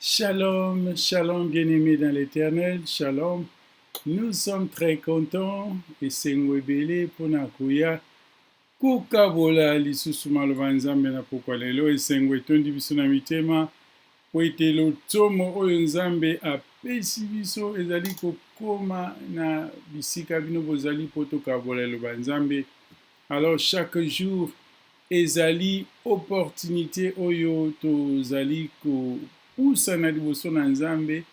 Shalom, shalom bien-aimés dans l'Éternel, shalom. Nous sommes très contents et sengwebele pona kuya kukabola lisusu maloba nzambe na pokwa lelo esengwe etondi biso na mitema po ete lotomo oyo nzambe apesi biso ezali kokoma na bisika bino bozali po tokabola eloba nzambe. Alors chaque jour ezali opportunité oyo tozali kopusa na liboso na nzambe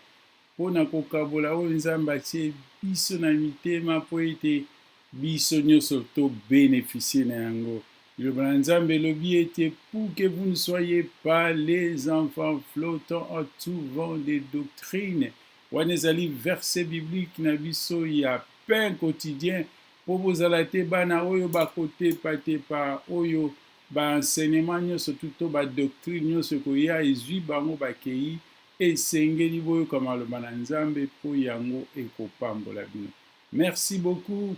mpona kokabola oyo nzambe atie biso na mitema po ete biso nyonso tobénéficie na yango. Liloba na nzambe elobi ete pour que vous ne soyez pas les enfants flottants en tout vent de doctrine. Wana ezali verset biblique na biso ya pain quotidien po bozala te bana oyo bakotepatepa oyo baenseignement nyonso to badoctrine nyonso koya ezwi bango bakei esengeli boyoka maloba na nzambe mpo yango ekopambola bino. Merci beaucoup.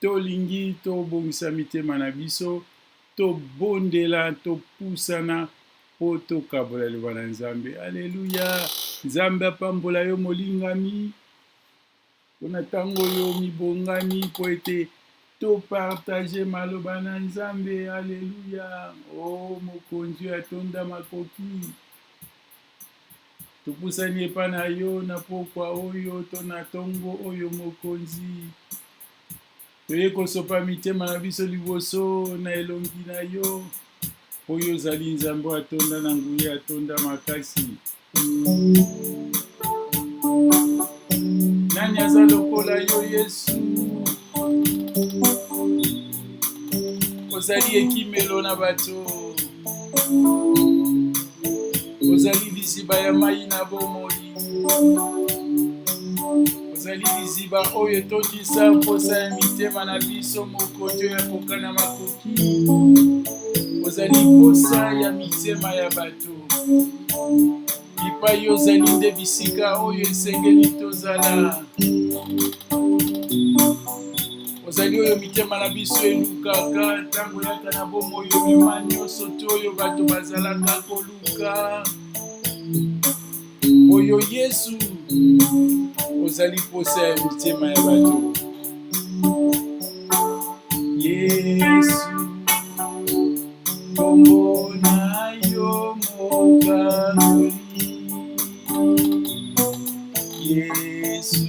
Tolingi tobongisa mitema na biso, tobondela, topusana po tokabola liloba na nzambe. Alleluya. Nzambe apambola yo molingami mpona ntango oyo mibongani po ete topartage maloba na nzambe. Alleluya. Oh mokonzi atonda makoki, topusani epa na yo na pokwa oyo to na tongo oyo mokonzi. Toye kosopa mitema na biso liboso na elongi na yo oyo ozali nzambe atonda na nguya atonda makasi. Nani aza lokola yo Yesu? Ozali ekimelo na bato, ozali liziba ya mai na bomoi, ozali liziba oyo etondisa mposa ya mitema na biso mokonzi oyo akokana makoki, ozali mposa ya mitema ya bato. Bipai ozali nde bisika oyo esengeli tozala, ozali oyo mitema na biso elukaka ntango yaka na bomoi obima nyonso to oyo bato bazalaka koluka. Oyo Yesu ozali posa ya mitema ya bato. Yesu kombo na yo mokangoli, Yesu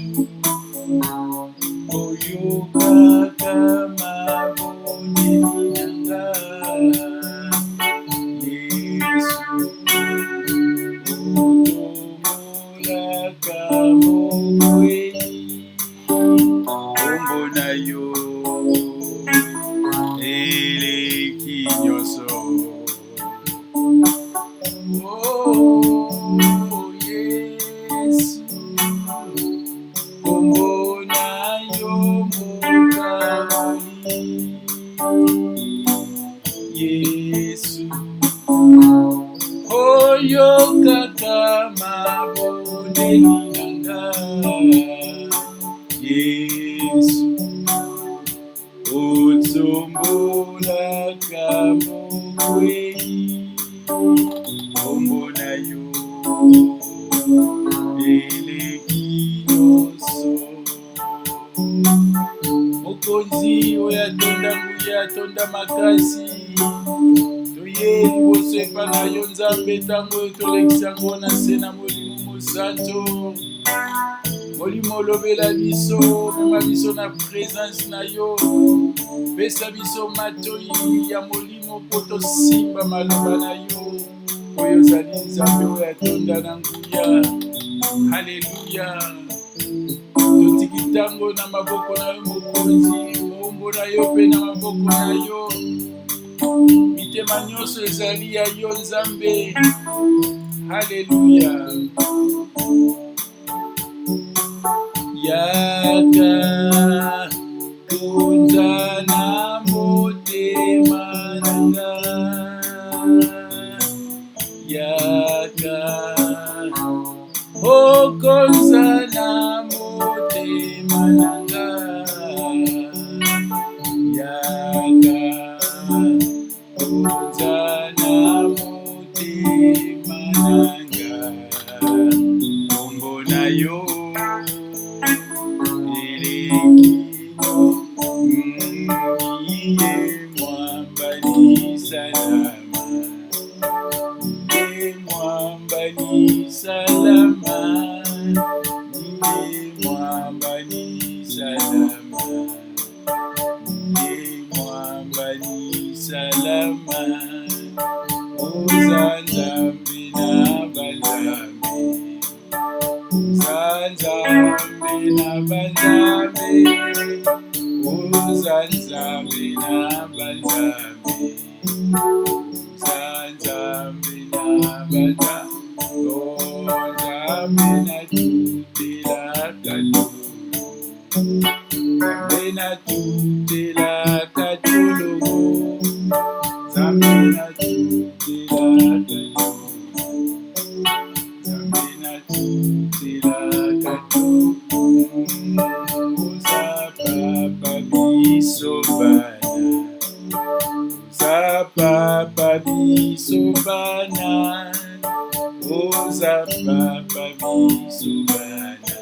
oyokaka maboni nanga, Yesu otomolaka mokwei, kombo na yo eleki nyonso. Oh Yesu kombo na yo mokangoli, Yesu oyokaka mabondeli nanga, Yesu otombolaka mokwei, kombo na yo eleki nyonso. Mokonzi oyo atonda nguya atonda makasi, toye liboso epa na yo nzambe ntango oyo tolekisa ngo na se na molimo mosantu. Molimo olobela biso, mema biso na présence na yo, pesa biso matoi ya molimo po tosimba maloba na yo oyo ozali nzambe oyo atonda na nguya. Haleluya. Totiki ntango na maboko na yo mokonzi, mombo na yo mpe na maboko na yo. Mitema nyonso ezali ya yo nzambe. Haleluya. Yaka tunza na motema nanga, yaka okonza na motema nanga, yaka tunza na motema nanga. Nzambe na banzambe, Nzambe na banzambe, oh Nzambe na tutela katolo, Nzambe na tutela katolo, Nzambe na tutela katolo, Nzambe na tutela katolo, Oza papa biso bana, Oza papa biso bana, Oza papa biso bana,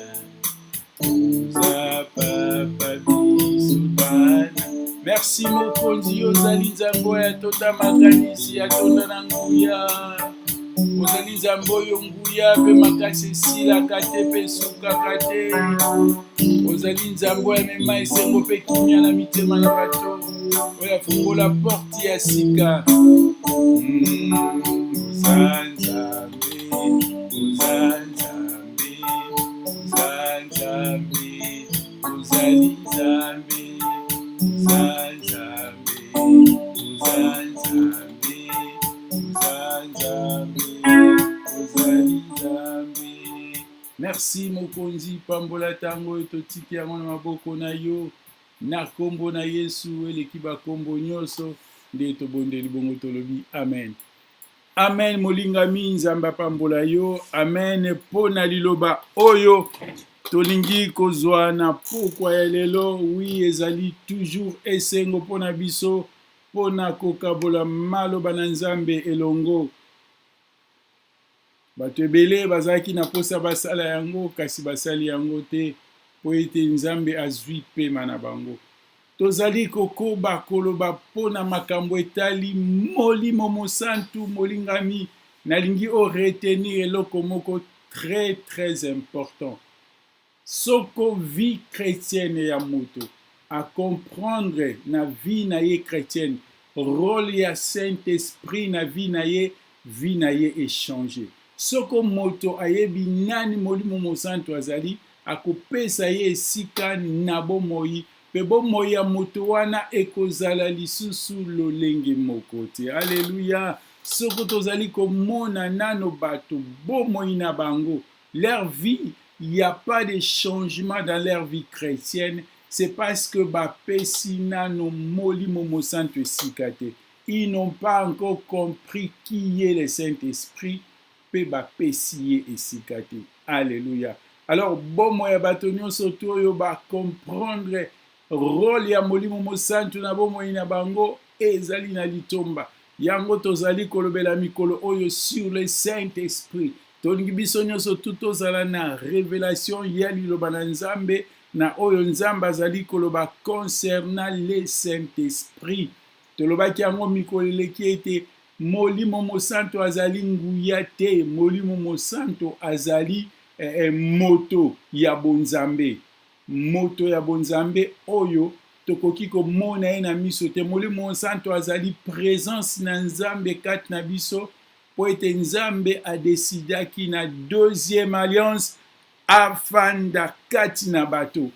Oza papa biso bana. Merci mokonzi ozali nzambe ya tota makanisi ya tonda na nguya, ozali nzambe oyo nguya mpe makasi esilaka te mpe esukaka te, ozali nzambe oyo amema esengo mpe kimia na mitema na bato, oyo afungola porte ya sika. Oza nzambe, oza nzambe, oza nzambe, ozali nzambe, oza nzambe, oza nzambe, oza nzambe, ozali nzambe. Merci mokonzi, pambola tango oyo totiki yango na maboko na yo, na kombo na Yesu eleki bakombo nyonso nde tobondeli bongo tolobi amen. Amen molingami, nzambe apambola yo, amen mpo na liloba oyo tolingi kozwa na pokwa ya lelo. Wi ezali toujours esengo mpo na biso mpo na kokabola maloba na nzambe elongo. Bato ebele bazalaki na posa basala yango kasi basali yango te po ete nzambe azwi pema na bango. Tozali kokoba koloba mpo na makambo etali molimo mosantu. Molingami, nalingi o retenir eloko moko très très important. Soko vie chrétienne ya moto a comprendre na vie na ye chrétienne, rôle ya Saint-Esprit na vie na ye échanger. Soko moto ayebi nani molimo mosantu azali, akopesa ye esika na bomoi, pe bomoi ya moto wana ekozala lisusu lolenge moko te. Alléluia. Soko tozali komona nano bato bomoi na bango, leur vie, il n'y a pas de changement dans leur vie chrétienne, c'est parce que bapesi nano molimo mosantu esika te. Ils n'ont pas encore compris qui est le Saint-Esprit, pe bapesi ye esika te. Alléluia. Alors bomoi ya bato nyonso to oyo ba comprendre rôle ya molimo mosantu na bomoi na bango ezali na litomba. Yango tozali kolobela mikolo oyo sur le Saint-Esprit. Tolingi biso nyonso tout tozala na révélation ya liloba na nzambe na oyo nzambe azali koloba concernant le Saint-Esprit. Tolobaki yango mikolo eleki ete molimo mosantu azali nguya te, molimo mosantu azali moto ya bonzambe. Moto ya bonzambe oyo tokoki komona ye na miso te. Molimo mosantu azali présence na nzambe kati na biso po ete nzambe adesidaki na deuxième alliance afanda kati na bato.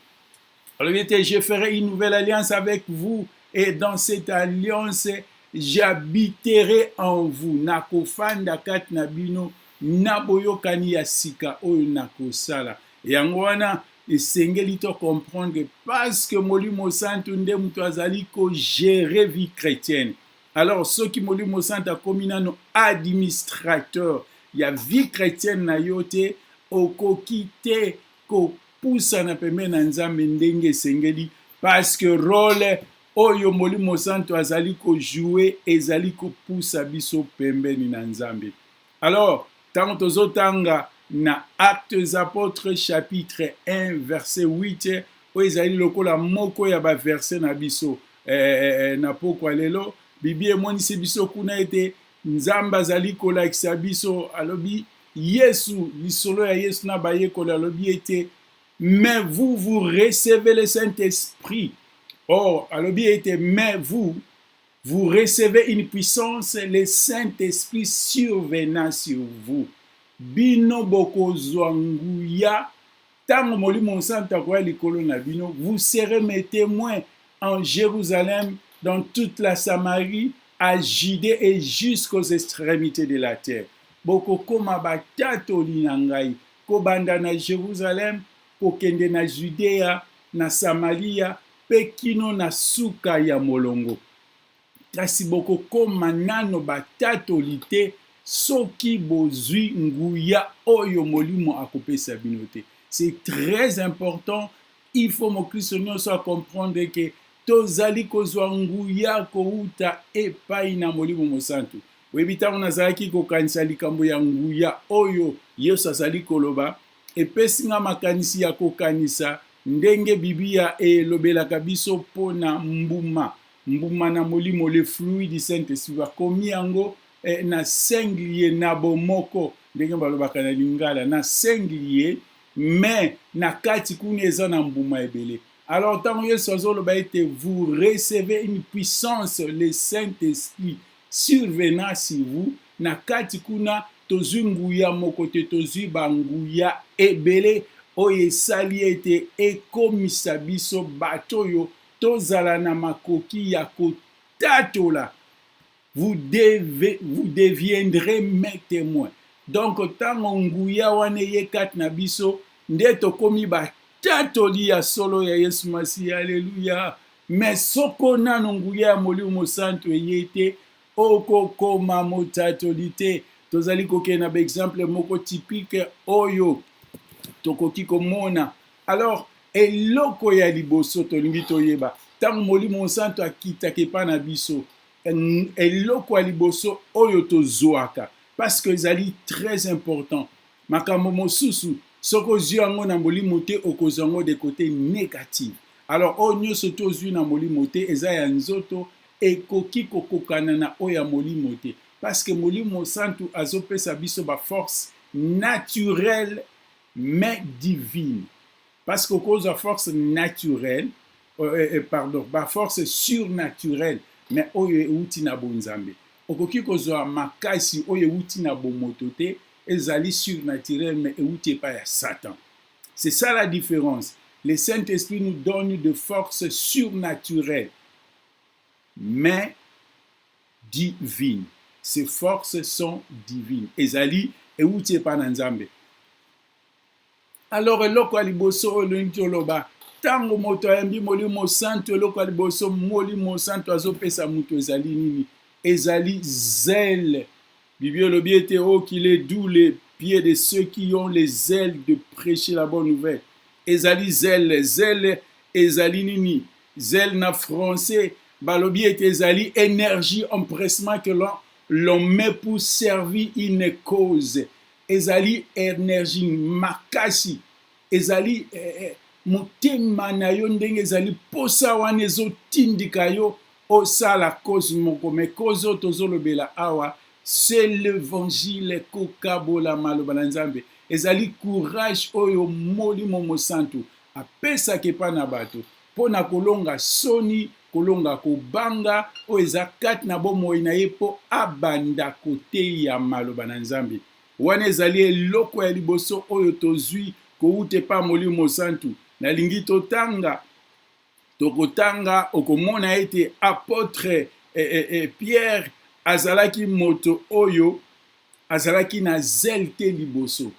Alors je ferai une nouvelle alliance avec vous et dans cette alliance j'habiterai en vous. Nakofanda kati na bino naboyokani ya sika oyo nakosala. Yango wana esengeli to comprendre parce que molimo santu nde mutu azali ko gérer vie chrétienne. Alors ceux qui molimo santu akomi nano administrateur ya vie chrétienne na yo te, okoki te kopusa na pembeni na nzambe ndenge esengeli parce que rôle oyo molimo santu azali ko jouer ezali kopusa biso pembeni na nzambe. Alors tango tozotanga na Actes des Apôtres chapitre 1 verset 8 oyo ezali lokola moko ya ba verset na biso na pokwa lelo Bible emonisi biso kuna ete nzambe azali kolakisa biso alobi Yesu lisolo ya Yesu na bayekoli alobi ete mais vous recevez le Saint-Esprit. Or alobi ete mais vous recevez une puissance, le Saint-Esprit survenant sur vous. Bino bokozwa nguya tango molimo santu akoya likolo na bino, vous serez mes témoins en Jérusalem, dans toute la Samarie, à Judée et jusqu'aux extrémités de la terre. Bokokoma batatoli na ngai, kobanda na Jérusalem, kokende na Judea, na Samaria, pe kino na suka ya molongo. Kasi bokokoma nano batatoli te, soki bozwi nguya oyo molimo akopesa bino te. C'est très important. Il faut mon Christ soit comprendre que tozali kozwa nguya kouta epai na molimo mosantu. Webita nazalaki kokanisa likambo ya nguya oyo Yesu azali koloba, epesi nga makanisi ya kokanisa ndenge Biblia elobelaka biso pona mbuma na molimo, le fruit du Saint-Esprit bakomi yango na singulier na bomoko, ndenge balobaka na lingala na singulier, mais na kati kuna eza na mbuma ebele. Alors tant Yesu azoloba ete vous recevez une puissance, le Saint-Esprit survenant sur vous, na kati kuna tozwi nguya moko te, tozwi banguya ebele oyo esali ete ekomisa biso bato oyo tozala na makoki ya kotatola. Vous deviendrez mes témoins. Donc tango nguya wane ye kat na biso nde tokomi batatoli ya solo ya Yesu Masiya. Alléluia. Mais soko nano nguya ya molimo mosantu eyete okokoma motatoli te. Tozali kokena ba exemple moko typique oyo tokoki komona. Alors eloko ya liboso tolingi toyeba tango molimo mosantu akitaka epai na biso, eloko ya liboso oyo tozwaka, parce que ezali très important. Makambo mosusu soko ozwi yango na molimo te, okozwa yango de côté négatif. Alors oyo nyonso tozwi na molimo te eza ya nzoto, ekoki kokokana na oyo ya molimo te, parce que molimo santu azopesa biso ba force naturelle mais divine. Parce que okozwa force naturelle, ba force surnaturelle, mais oyo euti na bonzambe. Okoki kozwa makasi oyo euti na bomoto te, ezali surnaturel mais euti epai ya Satan. C'est ça la différence. Le Saint-Esprit nous donne de forces surnaturelles mais divines. Ces forces sont divines. Ezali euti epai na Nzambe. Alors eloko ya liboso oyo ntoloba, tango moto ayambi molimo santu, eloko ya liboso molimo santu azopesa moto ezali nini? Ezali zèle. Bible elobi ete qu'il est doux les pieds de ceux qui ont les ailes de prêcher la bonne nouvelle. Ezali zèle. Zèle ezali nini? Zèle na français balobi ete ezali énergie, empressement que l'on met pour servir une cause. Ezali énergie makasi, ezali motema na yo ndenge ezali posa wana ezotindika yo osala cause moko. Mais cause oyo tozolobela awa, c'est l'évangile kokabola maloba na Nzambe. Ezali courage oyo molimo mosantu apesaka epai na bato mpona kolonga soni, kolonga kobanga oyo eza kati na bomoi na ye mpo abanda koteya maloba na Nzambe. Wana ezali eloko ya liboso oyo tozwi kouta epai molimo mosantu. Nalingi tokotanga okomona ete apôtre Pierre azalaki moto oyo azalaki na zèle te liboso.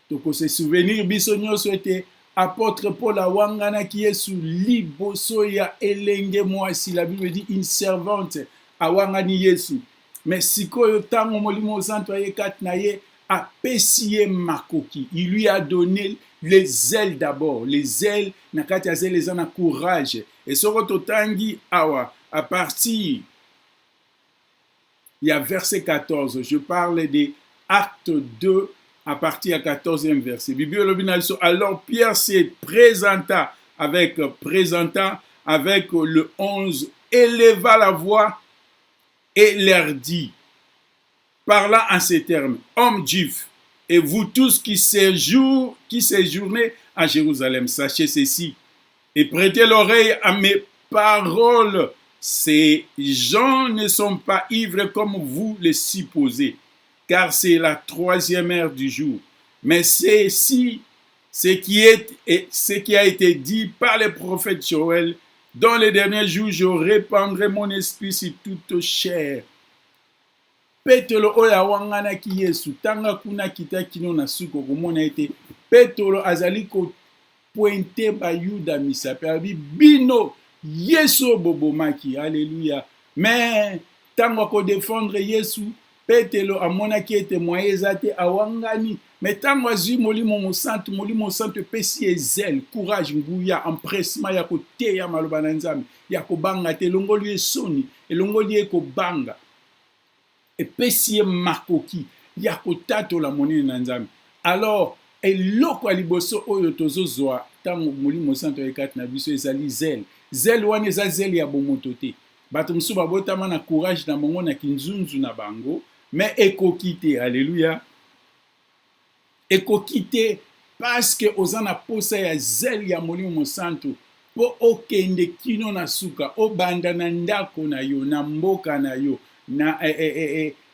Tokose souvenir biso nyonso ete apôtre Paul awanganaki Yesu liboso ya elenge mwasi. La Bible dit une servante awangani Yesu. Mais sikoyo tango molimo mosantu aye kati na ye, apesi ye makoki. Il lui a donné les ailes d'abord. Les ailes, na kati ya zèle eza na courage. Et soko totangi awa, à partir, il y a verset 14, je parle des Actes 2, à partir du 14e verset. Alors Pierre se présenta avec le 11, éleva la voix et leur dit, parlant en ces termes, hommes juifs, et vous tous qui séjournez à Jérusalem, sachez ceci, et prêtez l'oreille à mes paroles. Ces gens ne sont pas ivres comme vous le supposez, car c'est la 3e heure du jour. Mais c'est ce qui a été dit par le prophète Joël, Dans les derniers jours, je répandrai mon esprit sur toute chair. Petolo oyo awanganaki Yesu tanga kuna kita kino na suko komona ete Petolo azali ko pointe bayuda misape abi bino Yesu bobomaki. Alléluia. Mais tango ko défendre Yesu Petelo amonaki ete moye ezate awangani. Mais tango azwi molimo santo pesi ezel, courage nguya, empressement ya koteya maloba na Nzambe, ya kobanga te elongoli esoni, elongoli ekobanga. Epesi ye makoki ya kotatola monene na Nzambe. Alors eloko ya liboso oyo tozozwa tango molimo santo ekati na biso ezali zel. Zel wana eza zel ya bomoto te. Bato mosusu babotama na courage na bango na kinzunzu na bango, mais ekoki te. Alléluia. Ekoki te parce que oza na posa ya zel ya molimo santo po okende kino na suka, obanda na ndako na yo, na mboka na yo, na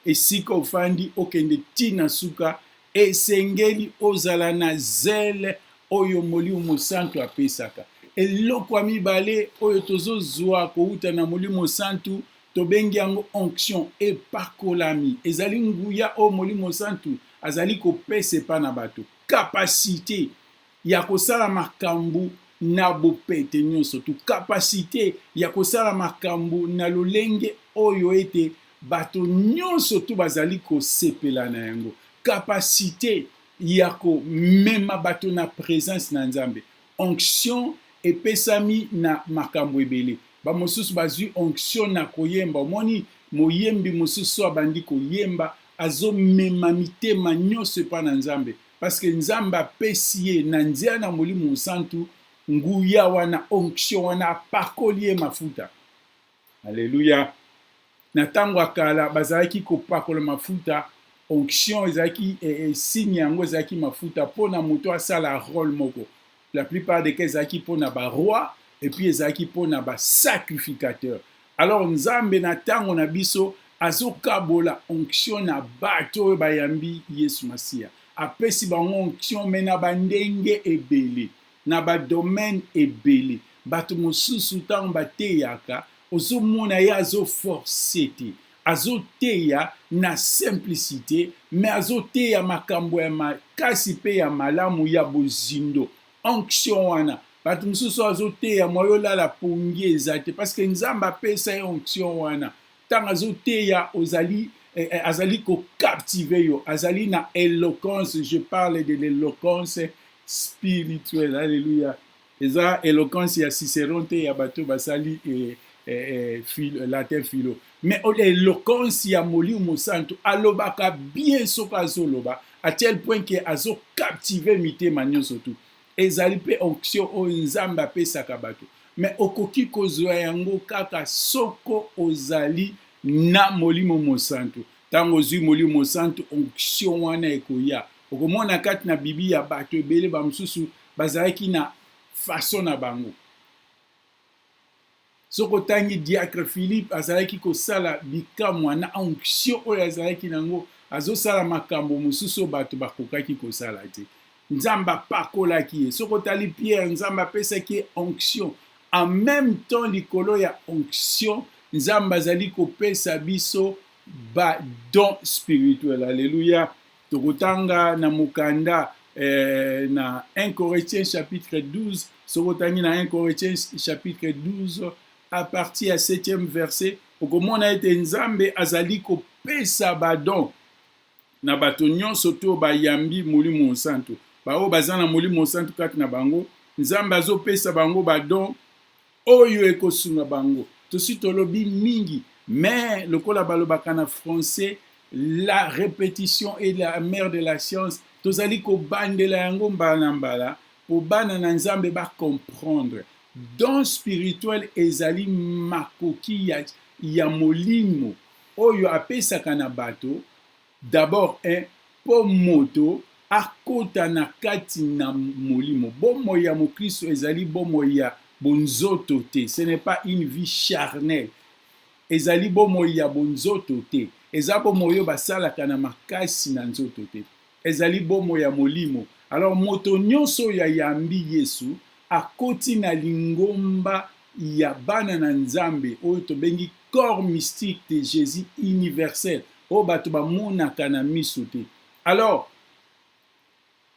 esika ofandi okende tina suka, esengeli ozala na zel oyo molimo santo apesaka. Eloko ya mibale oyo tozozwa kouta na molimo santo tobengi yango onction, epakolami. Ezali nguya o molimo santo azali kopesa epa na bato, kapasite ya kosala makambo na bopete nyonso tu, kapasite ya kosala makambo na lolenge oyo ete bato nyonso tu bazali kosepela na yango, kapasite ya komema bato na présence na Nzambe. Onction epesami na makambo ebele. Bamosusu bazwi onction na koyemba, omoni moyembi mosusu abandi koyemba azomema mitema nyonso epa na Nzambe, parce que Nzambe apesi ye na nzela na molimo santu nguya wana, onction wana, apakoli ye mafuta. Alléluia. Na tango akala bazalaki kopakola mafuta, onction ezalaki signe yango ezalaki mafuta pona moto asala rôle moko. La plupart des cas ezalaki pona ba roi et puis ezalaki pona ba sacrificateur. Alors Nzambe na tango na biso azokabola onction na bato oyo bayambi Yesu Masiya. Apesi bango onction mena bandenge ebele, na ba domaine ebele. Bato mosusu tango bateyaka ozomona ye azoforce te, azoteya na simplicité, mais azoteya makambo ya makasi pe ya malamu ya bozindo. Onction wana bato mosusu azoteya moyo lala pongi eza te, parce que Nzambe apesa ye onction wana. Tant azoteya ozali azali ko captiver yo, azali na éloquence. Je parle de l'éloquence spirituelle. Alléluia. Eza éloquence ya Cicéron te ya bato basali latin philo, mais l'éloquence ya molimo santo alobaka bien soko azoloba à tel point que azo captiver mitema nyonso tu. Ezali pe onction oyo Nzambe apesaka bato, mais okoki kozwa yango kaka soko ozali na molimo mosantu. Tango ozwi molimo mosantu, onction wana ekoya. Okomona kati na Bible ya bato ebele bamosusu bazalaki na façon na bango. Soko tangi diacre Philippe azalaki kosala bikamwa na onction oyo azalaki nango, azosala makambo mosusu bato bakokaki kosala te. Nzambe apakolaki ye. Soko tali Pierre, Nzambe apesaki onction. En même temps likolo ya onction, Nzambe azali kopesa biso ba don spirituel. Alléluia. Tokotanga na mukanda na 1 Corinthiens chapitre 12, sokotangi na 1 Corinthiens chapitre 12 à partir à 7e verset, okomona ete Nzambe azali kopesa ba don na bato nyonso to bayambi molimo santo. Bao bazana molimo santo kati na bango, Nzambe azopesa bango ba don oyo ekosunga bango. Tosi tolobi mingi, mais lokola balobaka na français, la répétition est la mère de la science. Tozali ko bandela yango mbala mbala po bana na Nzambe ba comprendre. Don spirituel ezali makoki ya molimo oyo apesaka na bato. D'abord po moto akota na kati na molimo. Bomo ya mokristo ezali bomo ya bonzoto te. Ce n'est pas une vie charnelle. Ezali bomo ya bonzoto te. Eza bomo yo basalaka na makasi na nzoto te. Ezali bomo ya molimo. Alors moto nyonso ya yambi Yesu akoti na lingomba ya bana na nzambe oyo tobengi corps mystique de Jésus universel oyo bato bamonaka na miso te. Alors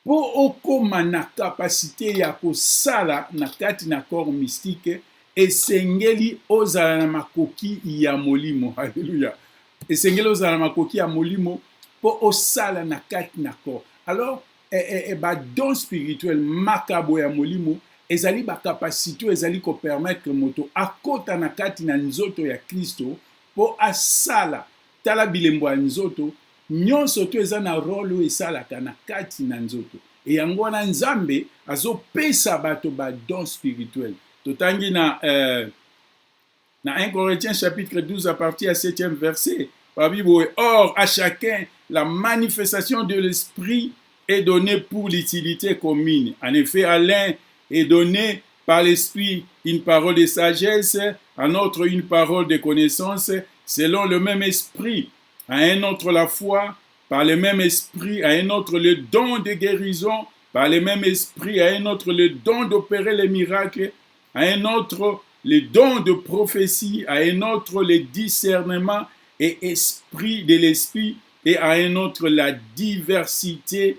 po okoma na kapasité ya kosala na kati na corps mystique, esengeli ozala na makoki ya molimo. Alléluia. Esengeli ozala na makoki ya molimo po osala na kati na corps. Alors ba don spirituel makabo ya molimo ezali ba capacité ezali ko permettre moto akota na kati na nzoto ya Kristo po asala tala bilembo ya nzoto nyonso to eza na role esalaka na kati na nzoto. E yango wana nzambe azopesa bato ba don spirituel. Totangi na 1 Corinthiens chapitre 12 à partir du 7e verset. Or, à chacun, la manifestation de l'esprit est donnée pour l'utilité commune. En effet, à l'un est donné par l'esprit une parole de sagesse, à un autre une parole de connaissance, selon le même esprit, à un autre la foi, par le même esprit, à un autre le don de guérison, par le même esprit, à un autre le don d'opérer les miracles, à un autre le don de prophétie, à un autre le discernement et esprit de l'esprit, et à un autre la diversité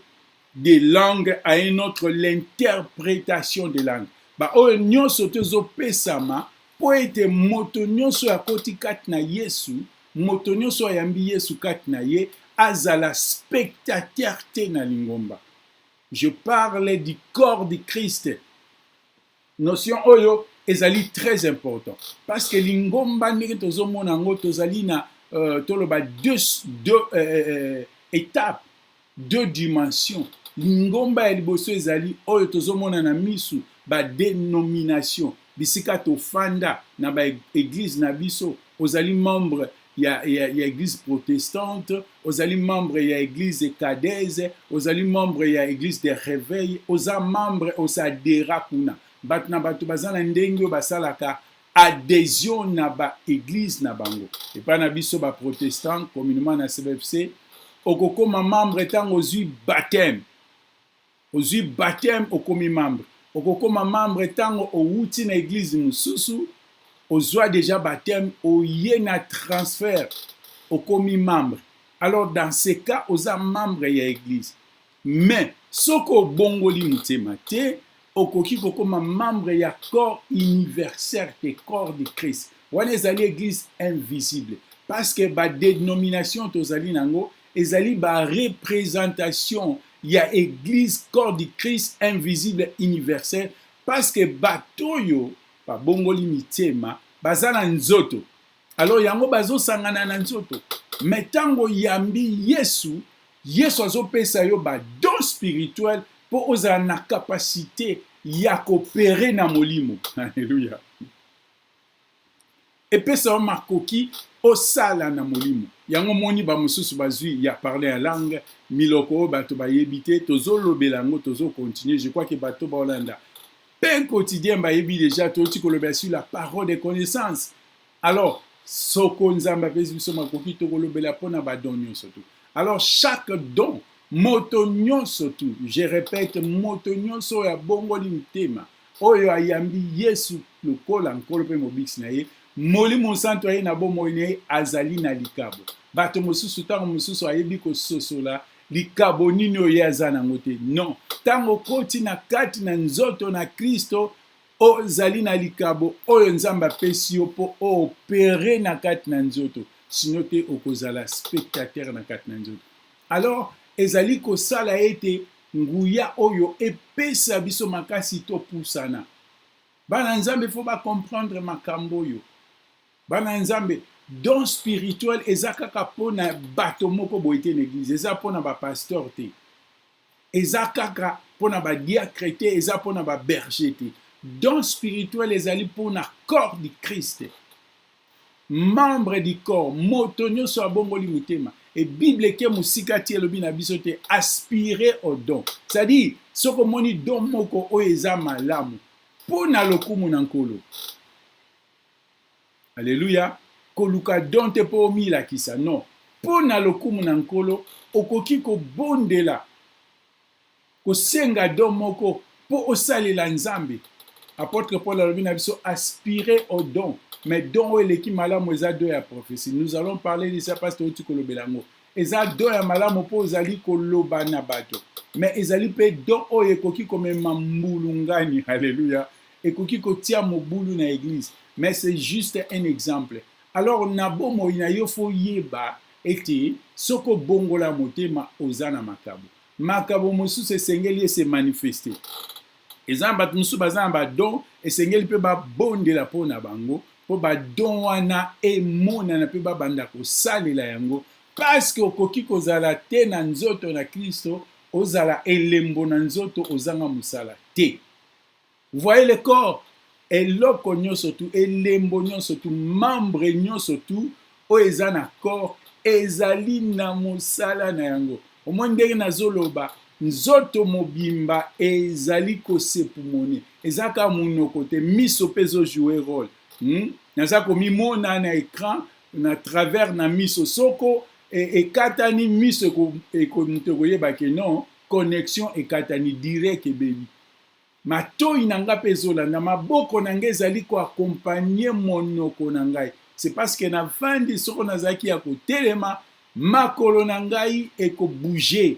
des langues, à un autre l'interprétation des langues. Ba oyo nyonso tozopesama po ete moto nyonso akoti kati na Yesu, moto nyonso ayambi Yesu kati na ye, azala spectateur te na lingomba. Je parle du corps de Christ. Notion oyo ezali très important parce que lingomba ndenge tozomona yango tozali na toloba deux étapes, deux dimensions. Lingomba ya liboso ezali oyo tozomona na misu ba dénomination bisika tofanda na ba église na biso, ozali membre ya église protestante, ozali membre ya église cadèse, ozali membre ya église de réveil, oza membre osadera kuna bato na bato bazala ndenge oyo basalaka adhésion na ba église na bango. Epa na biso ba protestant communément na CBFC okokoma membre etango ozwi baptême. Ozwi baptême okomi membre. Okokoma membre etango outi na église mususu ozwa déjà baptême oye na transfert okomi membre. Alors dans ce cas oza membre ya église. Mais soko bongoli mutema te okoki kokoma membre ya corps universel te corps de Christ. Wana ezali église invisible parce que ba dénomination tozali nango ezali ba représentation ya église corps de Christ invisible universel parce que batoyo ba bongoli mitema bazana nzoto. Alors yango bazosangana na nzoto. Metango yambi Yesu azopesa yo ba don spirituel pour ozala na capacité ya coopérer na molimo. Alléluia. Epesa o makoki osala na molimo. Yango moni ba mususu bazui ya parler en langue miloko bato ba yebite tozo lobela ngo tozo continuer. Je crois que bato ba Hollanda pain quotidien ba yebi déjà toti koloba sur la parole de connaissance. Alors soko nzamba pesi biso makoki to kolobela pona ba don nyonso tu. Alors chaque don moto nyonso tu, je répète, moto nyonso ya bongoli mtema oyo ayambi Yesu lokola nkolo pe mobiksi na ye molimo santo aye na bomoi na ye azali na likabo. Bato mosusu tango mosusu ayebi kososola likabo nini oyo aza nango te. Non, tango koti na kati na nzoto na Kristo ozali na likabo oyo nzambe apesi yo po opere na kati na nzoto, sino te okozala spectateur na kati na nzoto. Alors ezali kosala ete nguya oyo epesa biso makasi to pusana. Bana nzambe faut ba comprendre makambo yo. Bana nzambe don spirituel eza kaka pona bato moko boite na église, eza pona ba pasteur te. Eza kaka pona ba diacre te, eza pona ba berger te. Don spirituel ezali pona corps du Christ. Membre du corps, moto nyonso abongoli mutema. Et Bible ke musika ti elobi na biso te aspirer au don. C'est-à-dire, soko moni don moko o eza malamu pona lokumu na nkolo. Alléluia. Koluka don te po omila kisa. Non. Pona lokumu na nkolo okoki ko bondela. Ko senga don moko po osalela nzambe. apôtre Paul alobi na biso aspirer au don, mais don oyo eleki malamu eza don ya prophétie. Nous allons parler de ça parce que oti kolobela yango eza don ya malamu mpo ozali koloba na bato, mais ezali mpe don oyo ekoki komema mbulu ngani. Alléluia. Ekoki kotia mobulu na église, mais c'est juste un exemple. Alors na bomoi na yo fo yeba ete soko bongola motema oza na makabo mosusu esengeli ese manifester. Eza bato mosusu baza na badon esengeli mpe babondela mpo na bango mpo badon wana emonana mpe babanda kosalela yango, parceke okoki kozala te na nzoto na Kristo, ozala elembo na nzoto ozanga mosala te. Vous voyez le corps, eloko nyonso tu, elembo nyonso tu, membre nyonso tu oyo eza na corps ezali na mosala na yango. Omoi ndenge nazoloba nzoto mobimba ezali kosepumone, eza ka monoko te, miso mpe ezojoue rôle. Naza komimona na écran na travers na miso soko ekatani miso moto koyeba ke non connexion ekatani direct ebeli. Matoi na nga mpe ezolanda, maboko na nga ezali koakompagne monoko na ngai. C'est parce que na vandi soko nazalaki ya kotelema, makolo na ngai ekobouge,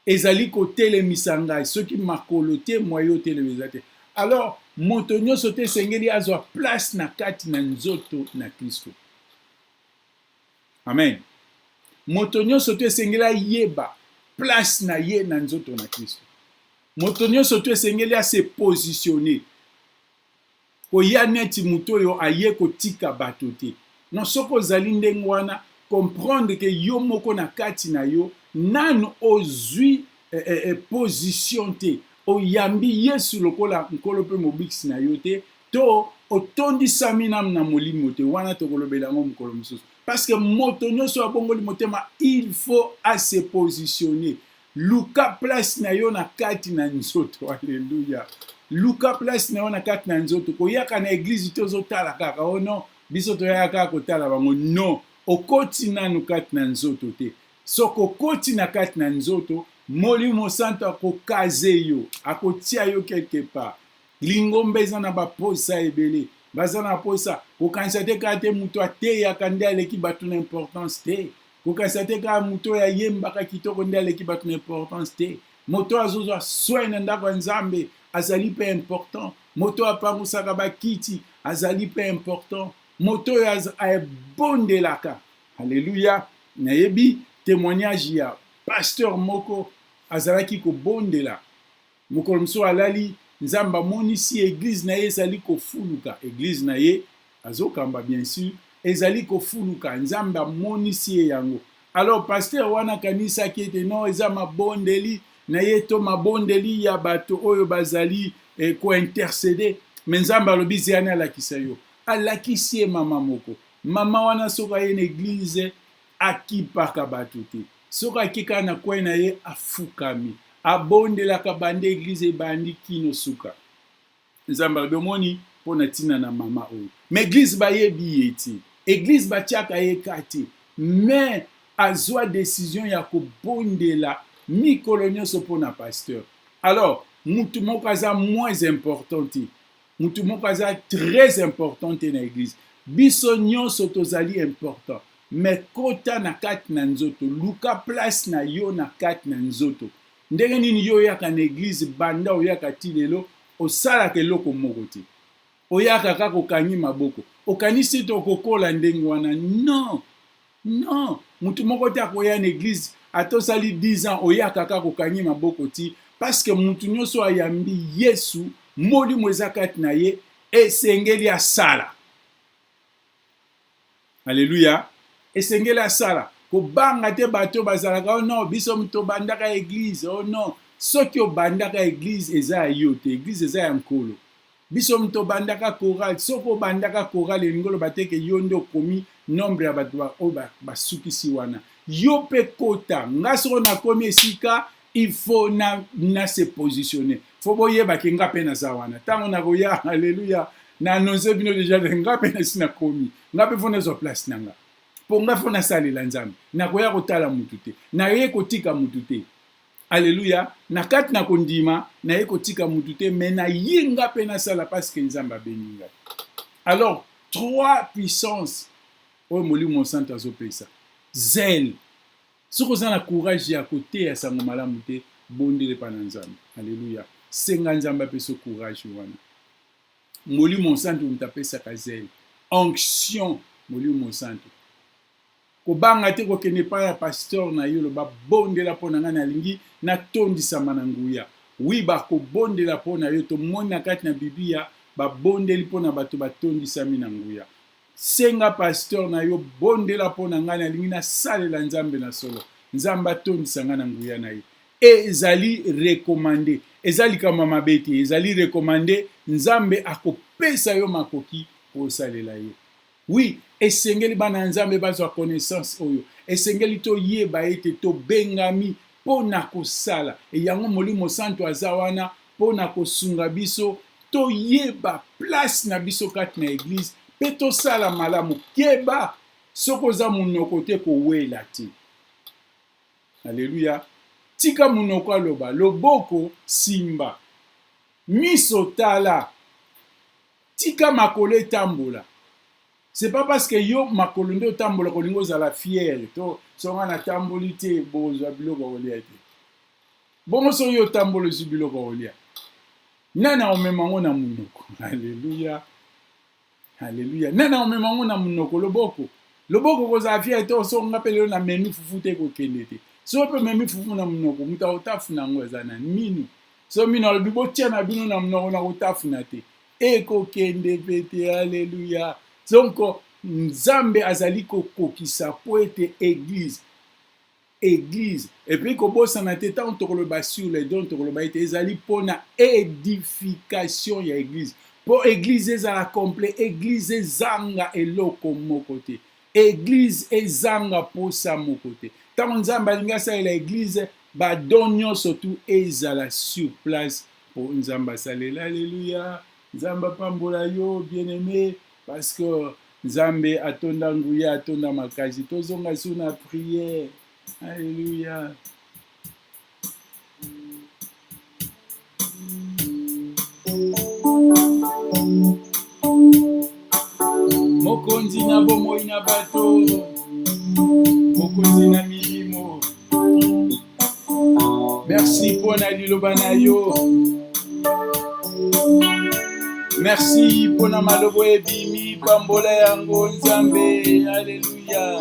ezali kotelemisa ngai. Soki makolo te moyo otelemisa te. Alors moto nyonso te esengeli azwa place na kati na nzoto na Kristo. Amen. Moto nyonso te esengeli ayeba place na ye na nzoto na Kristo. Moto nyonso te esengeli ase positionner. Koya neti moto oyo aye kotika bato te. Non soko ozali ndenge wana comprendre que yo moko na kati na yo nanu ozwi position te. Oyambi Yesu lokola nkolo pe mobiksi na yo te, to otondisami nam na molimo te, wana tokolobela ngo mokolo mosusu. Parce que moto nyonso abongoli motema, il faut se positionner. Luka place na yo na kati na nzoto. Alléluia. Luka place na yo na kati na nzoto. Koyaka na église te ozotala kaka. Oh non, biso toyaka kotala bango. Non, okoti nanu kati na nzoto te. Soko koti na kati na nzoto, Molimo Santo akokaze yo, akotia yo quelque part. Lingombe eza na baposa ebele. Baza na posa, kokanisa te kate muto ate ya kande aleki batu na importance te. Kokanisa te ka muto ya yembaka kitoko nde aleki batu na importance te. Moto azozwa soin na ndako ya Nzambe azali pe important. Moto apangusaka bakiti azali pe important. Moto abondelaka. Alléluia. Nayebi témoignage ya pasteur moko azalaki kobondela. Mokolo mosusu alali Nzambe amonisi église na ye ezali kofuluka. Église na ye azokamba bien sûr ezali kofuluka. Nzambe amonisi ye yango. Alors pasteur wana kanisaki ete non eza mabondeli na ye to mabondeli ya bato oyo bazali ko-intercede. Mais Nzambe alobi zeyani alakisa yo. Alakisi ye mama moko. Mama wana soka ye na église akipaka bato te. Soka akika na kwe na ye afukami. Abondelaka bande église ebandi kino suka. Nzambe alomoni pona tina na mama oyo. Mais église bayebi eti. Église batiaka ye kati. Mais azwa décision ya kobondela mikolo nyonso pona pasteur. Alors, mutu moko aza moins important te. Mutu moko aza très important te na église. Biso nyonso tozali important. Mais kota na kati na nzoto. Luka place na yo na kati na nzoto. Ndenge nini yo yaka na église banda oyaka ti lelo osalaka eloko moko te. Oyaka kaka okangi maboko. Okanisi to kokola ndenge wana. Non. Non. Mutu moko te akoya na église atosali 10 ans oyaka kaka okangi maboko ti. Parce que mutu nyonso ayambi Yesu molimo eza kati na ye esengeli asala. Alléluia. Esengeli asala. Kobanga te bato bazalaka oh non biso mto bandaka église oh non soki obandaka église eza yo te église eza ya nkolo biso mto bandaka chorale soko bandaka chorale ngolo bateke yo ndo komi nombre ya bato basukisi wana yo pe kota ngaso na komi esika il faut na se positionner faut boyeba ke ngape na za wana tango na koya alléluia na annoncer bino déjà ngape na sina komi ngape fona zo place nanga ponga fona salela Nzambe na koya kotala mutu te na ye kotika mutu te Alléluia. Na kati na kondima na ye kotika mutu te mais na yinga pe na sala parce que nzambe abeninga. Alors 3 puissances oyo molimo santo azopesa. Zèle. Soki oza na courage ya koteya sango malamu te bondele pa na nzambe. Alléluia. Senga nzambe apesa courage wana. Molimo santo mutu apesaka zèle. Onction molimo santo. Kobanga te kokende pa ya pasteur na yo loba bondela mpo na ngai nalingi natondisama na nguya. Oui bakobondela mpo na yo tomoni na kati na Biblia babondeli mpo na bato batondisami na nguya. Senga pasteur na yo bondela mpo na ngai nalingi nasalela nzambe na solo. Nzambe atondisa ngai na nguya na ye. Ezali recommandé. Ezali kama mabe te. Ezali recommandé. Nzambe akopesa yo makoki po salela ye. Oui, esengeli bana nzambe bazwa connaissance oyo. Esengeli to yeba ete to bengami po na kosala. E yango molimo santo aza wana po na kosunga biso to yeba place na biso kati na église pe to sala malamu keba soko za munoko te kowela te. Alléluia. Tika munoko aloba loboko simba. Miso tala. Tika makolo etambola. C'est pas parce que yo makolo nde otambola kolingo zala fier to songa na tamboli te bozwa biloko kolia te. Bongo so yo tambolo zu biloko kolia. Nana omemango na munoko. Alléluia. Alléluia. Nana omemango na munoko loboko. Loboko koza fier to songa pele na memi fufu te ko kende te. So pe memi fufu na munoko muta otafu na ngo za na minu. So minu albibo tia na bino na munoko na otafu na te. Eko kende pete. Alléluia. Donc, Nzambe azali kokokisa po ete église. Et puis, kobosa na te tant tokoloba sur les dons tokoloba ete ezali po na édification ya église. Po église ezala complet, église ezanga eloko moko te. Église ezanga posa moko te. Tant Nzambe alinga salela église, ba don nyonso tu ezala sur place po Nzambe salela. Alléluia. Nzambe pambola yo bien-aimé. Parce que Nzambe atonda nguya atonda makazi tozonga sur na prière. Alléluia. Mokonzi na bomoi na bato. Mokonzi na milimo. Merci pour na liloba na yo. Merci pour na malobo ebimi pambola yango Nzambe. Alléluia.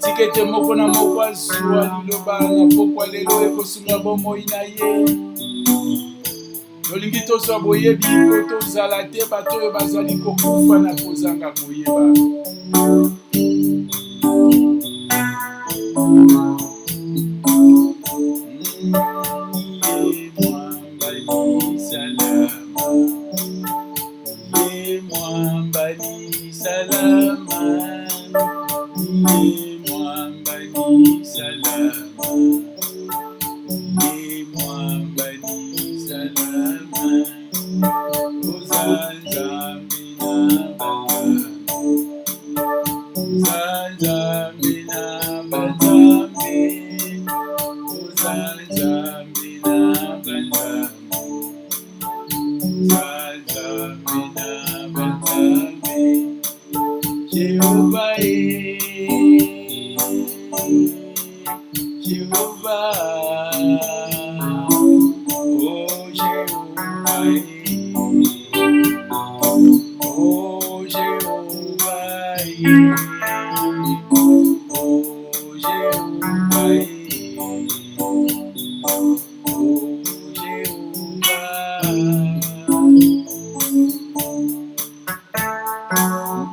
Tikete moko na moko azwa liloba na pokwa lelo ekosunga bomoi na ye. Tolingi tozwa boyebi po tozala te bato oyo bazali kokufa na kozanga koyeba.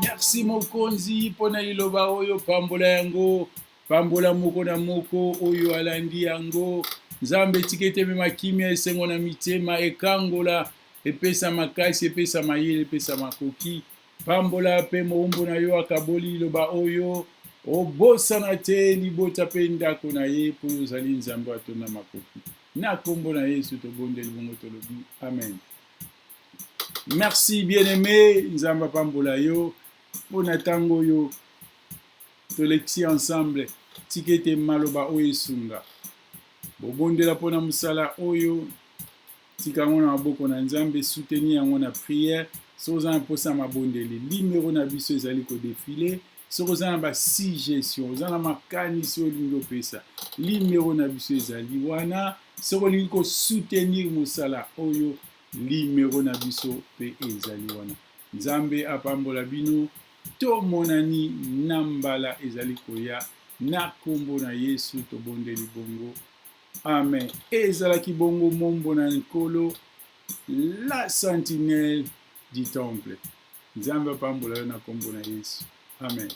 Merci mokonzi pona liloba oyo pambola yango pambola moko na moko oyo alandi yango Nzambe tikete mema kimia esengo na mitema ekangola epesa makasi epesa mayele epesa makoki pambola pe moumbo na yo akaboli liloba oyo obosana te libota pe ndako na ye po ozali Nzambe atonda makoki na kombo na Yesu tobondeli bongo tolobi amen. Merci bien-aimé Nzambe pambola yo pour natango yo tolexi ensemble tikete maloba oyo esunga bobondela mpona mosala oyo tika yango na maboko na nzambe soutenir yango na prière soki oza na mposa mabondeli limero na biso ezali kodefile soki oza na basuggestion oza na makanisi oyo olingi opesa limero na biso ezali wana soki olingi kosoutenir mosala oyo limero na biso mpe ezali wana nzambe apambola bino tomonani na mbala ezali koya na kombo na yesu tobondeli bongo amen ezalaki bongo mombo na nkolo la sentinelle du temple nzambe apambola yo na kombo na yesu amen